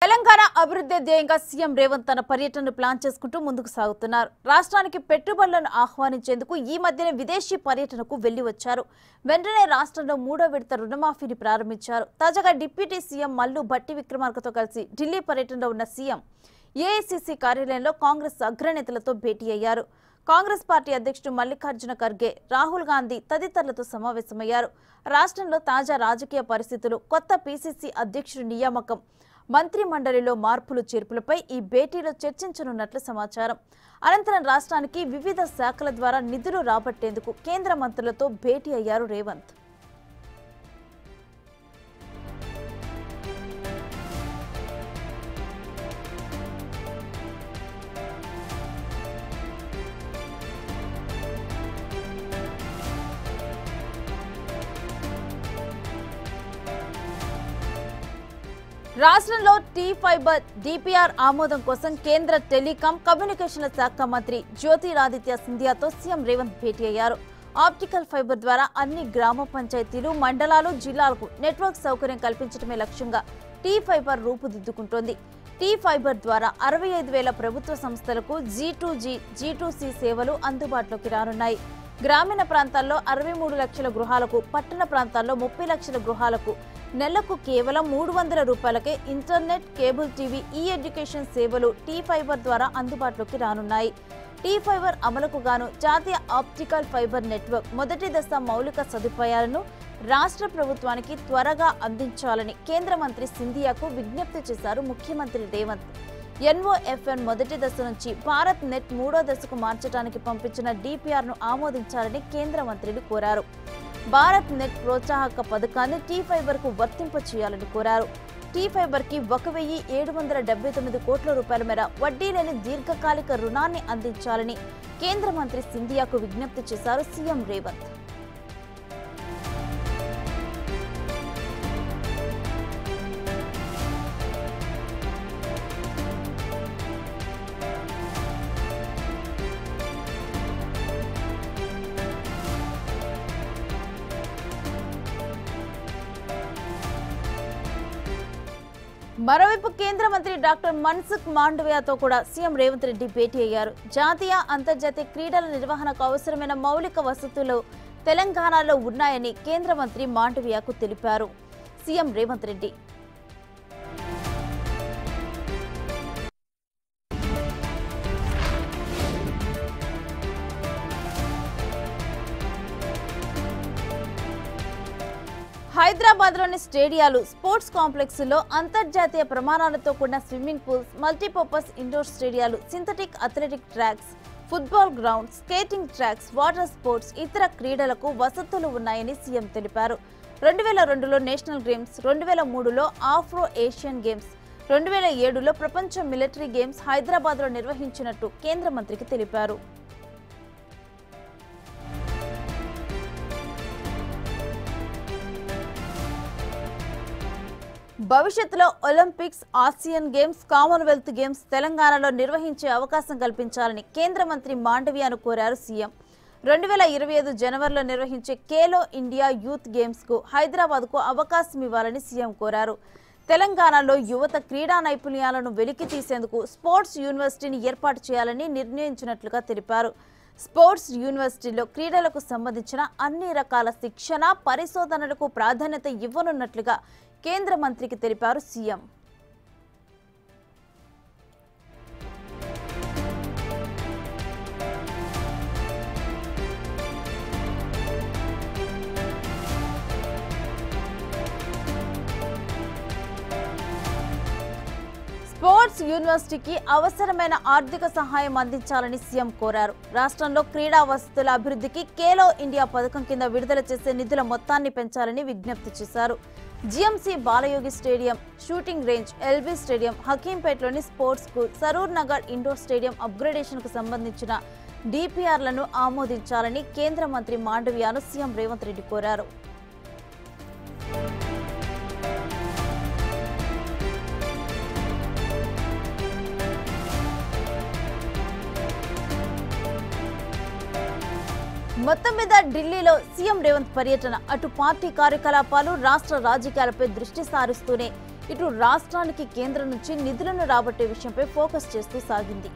తెలంగాణ అభివృద్ధి ధ్యేయంగా సీఎం రేవంత్ తన పర్యటనను ప్లాన్ చేసుకుంటూ ముందుకు సాగుతున్నారు. రాష్ట్రానికి పెట్టుబడులను ఆహ్వానించేందుకు ఈ మధ్యనే విదేశీ పర్యటనకు వెళ్లి వచ్చారు. వెంటనే రాష్ట్రంలో 3వ విడత రుణమాఫీని ప్రారంభించారు. తాజాగా డిప్యూటీ సీఎం మల్లు భట్టి విక్రమార్కతో కలిసి ఢిల్లీ పర్యటనలో ఉన్న సీఎం ఏఐసీసీ కార్యాలయంలో కాంగ్రెస్ అగ్రనేతలతో భేటీ అయ్యారు. కాంగ్రెస్ పార్టీ అధ్యక్షుడు మల్లికార్జున ఖర్గే, రాహుల్ గాంధీ తదితరులతో సమావేశమయ్యారు. రాష్ట్రంలో తాజా రాజకీయ పరిస్థితులు, కొత్త పీసీసీ అధ్యక్షుడి నియామకం, మంత్రి మండలిలో మార్పులు చేర్పులపై ఈ భేటీలో చర్చించనున్నట్లు సమాచారం. అనంతరం రాష్ట్రానికి వివిధ శాఖల ద్వారా నిధులు రాబట్టేందుకు కేంద్ర మంత్రులతో భేటీ అయ్యారు రేవంత్. రాష్ట్రంలో టీ ఫైబర్ డిపిఆర్ ఆమోదం కోసం కేంద్ర టెలికాం కమ్యూనికేషన్ల శాఖ మంత్రి జ్యోతిరాదిత్య సింధియాతో సీఎం రేవంత్ భేటీ అయ్యారు. ఆప్టికల్ ఫైబర్ ద్వారా అన్ని గ్రామ పంచాయతీలు, మండలాలు, జిల్లాలకు నెట్వర్క్ సౌకర్యం కల్పించడమే లక్ష్యంగా టీ ఫైబర్ రూపుదిద్దుకుంటోంది. టీ ఫైబర్ ద్వారా 65,000 ప్రభుత్వ సంస్థలకు G2G, G2C సేవలు అందుబాటులోకి రానున్నాయి. గ్రామీణ ప్రాంతాల్లో 63 లక్షల గృహాలకు, పట్టణ ప్రాంతాల్లో 30 లక్షల గృహాలకు నెలకు కేవలం 300 రూపాయలకే ఇంటర్నెట్, కేబుల్ టీవీ, ఈ ఎడ్యుకేషన్ సేవలు టీ ఫైబర్ ద్వారా అందుబాటులోకి రానున్నాయి. టీ ఫైబర్ అమలుకు గాను జాతీయ ఆప్టికల్ ఫైబర్ నెట్వర్క్ మొదటి దశ మౌలిక సదుపాయాలను రాష్ట్ర ప్రభుత్వానికి త్వరగా అందించాలని కేంద్ర మంత్రి సింధియాకు విజ్ఞప్తి చేశారు ముఖ్యమంత్రి రేవంత్. NOFN మొదటి దశ నుంచి భారత్ నెట్ 3వ దశకు మార్చడానికి పంపించిన డిపిఆర్ను ఆమోదించాలని కేంద్ర మంత్రిని కోరారు. భారత్ నెట్ ప్రోత్సాహక పథకాన్ని టీ ఫైబర్ కు వర్తింప చేయాలని కోరారు. టీ ఫైబర్ కి 1,779 కోట్ల రూపాయల మేర వడ్డీ లేని దీర్ఘకాలిక రుణాన్ని అందించాలని కేంద్ర మంత్రి సింధియాకు విజ్ఞప్తి చేశారు సీఎం రేవంత్. మరోవైపు కేంద్ర మంత్రి డాక్టర్ మన్సుఖ్ మాండవ్యతో కూడా సీఎం రేవంత్ రెడ్డి భేటీ అయ్యారు. జాతీయ, అంతర్జాతీయ క్రీడల నిర్వహణకు అవసరమైన మౌలిక వసతులు తెలంగాణలో ఉన్నాయని కేంద్ర మంత్రి మాండవ్యకు తెలిపారు సీఎం రేవంత్ రెడ్డి. హైదరాబాద్లోని స్టేడియాలు, స్పోర్ట్స్ కాంప్లెక్స్లో అంతర్జాతీయ ప్రమాణాలతో కూడిన స్విమ్మింగ్ పూల్స్, మల్టీపర్పస్ ఇండోర్ స్టేడియాలు, synthetic athletic tracks, football ground, skating tracks, water sports, ఇతర క్రీడలకు వసతులు ఉన్నాయని సీఎం తెలిపారు. 2002లో నేషనల్ గేమ్స్, 2003లో ఆఫ్రో ఏషియన్ గేమ్స్, 2007లో ప్రపంచ మిలిటరీ గేమ్స్ హైదరాబాద్లో నిర్వహించినట్టు కేంద్ర మంత్రికి తెలిపారు. భవిష్యత్తులో Olympics, Asian games, Commonwealth games తెలంగాణలో నిర్వహించే అవకాశం కల్పించాలని కేంద్ర మంత్రి మాండవ్యను కోరారు సీఎం. 2025 జనవరిలో నిర్వహించే ఖేలో ఇండియా యూత్ గేమ్స్ కు హైదరాబాద్కు అవకాశం ఇవ్వాలని సీఎం కోరారు. తెలంగాణలో యువత క్రీడా నైపుణ్యాలను వెలికి తీసేందుకు స్పోర్ట్స్ యూనివర్సిటీని ఏర్పాటు చేయాలని నిర్ణయించినట్లుగా తెలిపారు. స్పోర్ట్స్ యూనివర్సిటీలో క్రీడలకు సంబంధించిన అన్ని రకాల శిక్షణ, పరిశోధనలకు ప్రాధాన్యత ఇవ్వనున్నట్లుగా కేంద్ర మంత్రికి తెలిపారు సీఎం. స్పోర్ట్స్ యూనివర్సిటీకి అవసరమైన ఆర్థిక సహాయం అందించాలని సీఎం కోరారు. రాష్ట్రంలో క్రీడా వసతుల అభివృద్ధికి ఖేలో ఇండియా పథకం కింద విడుదల చేసే నిధుల మొత్తాన్ని పెంచాలని విజ్ఞప్తి చేశారు. GMC Balayogi stadium, shooting range, LB stadium, హకీంపేట్లోని sports school, Saroor Nagar indoor stadium అప్గ్రేడేషన్కు సంబంధించిన డిపిఆర్లను ఆమోదించాలని కేంద్ర మంత్రి మాండవ్యను సీఎం రేవంత్ రెడ్డి కోరారు. మొత్తం మీద ఢిల్లీలో సీఎం రేవంత్ పర్యటన అటు పార్టీ కార్యకలాపాలు, రాష్ట్ర రాజకీయాలపై దృష్టి సారిస్తూనే ఇటు రాష్ట్రానికి కేంద్రం నుంచి నిధులను రాబట్టే విషయంపై ఫోకస్ చేస్తూ సాగింది.